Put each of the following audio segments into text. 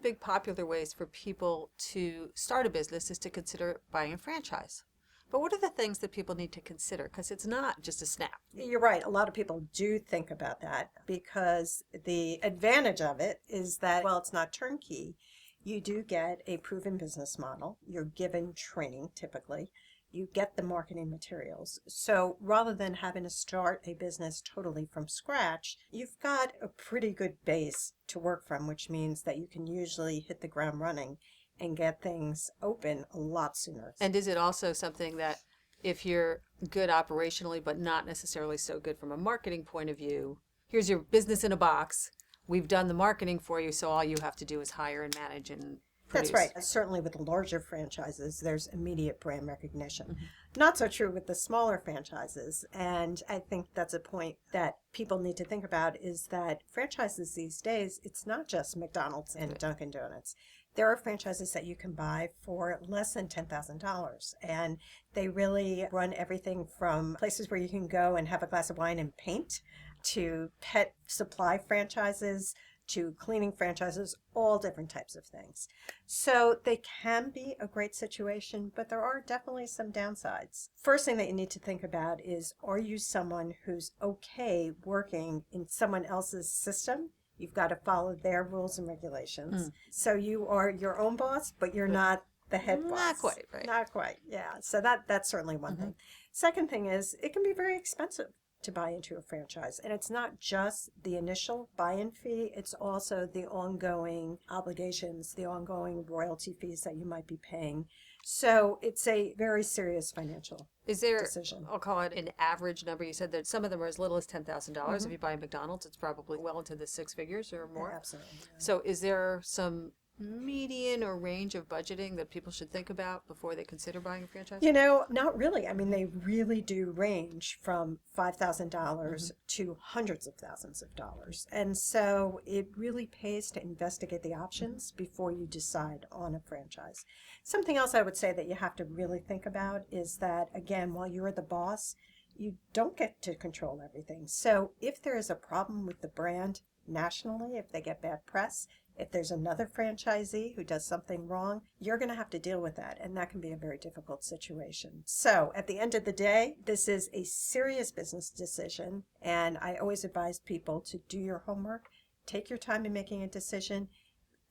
big popular ways for people to start a business is to consider buying a franchise. But what are the things that people need to consider? Because it's not just a snap. You're right. A lot of people do think about that because the advantage of it is that, well, it's not turnkey. You do get a proven business model. You're given training typically. You get the marketing materials. So rather than having to start a business totally from scratch, you've got a pretty good base to work from, which means that you can usually hit the ground running and get things open a lot sooner. And is it also something that if you're good operationally, but not necessarily so good from a marketing point of view, here's your business in a box. We've done the marketing for you, so all you have to do is hire and manage and produce. That's right. Certainly with larger franchises, there's immediate brand recognition. Not so true with the smaller franchises. And I think that's a point that people need to think about is that franchises these days, it's not just McDonald's and Dunkin' Donuts. There are franchises that you can buy for less than $10,000. And they really run everything from places where you can go and have a glass of wine and paint to pet supply franchises to cleaning franchises, all different types of things. So they can be a great situation, but there are definitely some downsides. First thing that you need to think about is, are you someone who's okay working in someone else's system? You've got to follow their rules and regulations. So you are your own boss, but you're not the head boss. Not quite, right? Not quite, yeah. So that's certainly one thing. Second thing is, it can be very expensive to buy into a franchise. And it's not just the initial buy-in fee, it's also the ongoing obligations, the ongoing royalty fees that you might be paying. So it's a very serious financial decision. I'll call it an average number. You said that some of them are as little as $10,000. If you buy a McDonald's, it's probably well into the six figures or more. Absolutely. Yeah. So is there some median or range of budgeting that people should think about before they consider buying a franchise? Not really. I mean, they really do range from $5,000 to hundreds of thousands of dollars. And so it really pays to investigate the options before you decide on a franchise. Something else I would say that you have to really think about is that, again, while you're the boss, you don't get to control everything. So if there is a problem with the brand nationally, if they get bad press, if there's another franchisee who does something wrong, you're going to have to deal with that. And that can be a very difficult situation. So at the end of the day, this is a serious business decision. And I always advise people to do your homework, take your time in making a decision,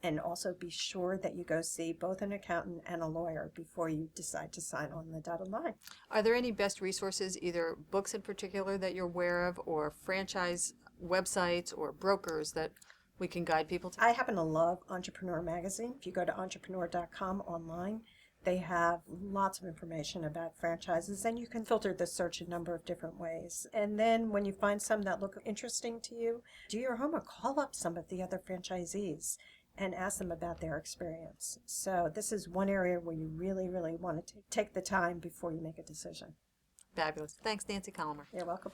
and also be sure that you go see both an accountant and a lawyer before you decide to sign on the dotted line. Are there any best resources, either books in particular that you're aware of, or franchise websites or brokers that we can guide people to? I happen to love Entrepreneur Magazine. If you go to entrepreneur.com online, they have lots of information about franchises, and you can filter the search a number of different ways. And then when you find some that look interesting to you, do your homework. Call up some of the other franchisees and ask them about their experience. So this is one area where you really, really want to take the time before you make a decision. Fabulous. Thanks, Nancy Colomer. You're welcome.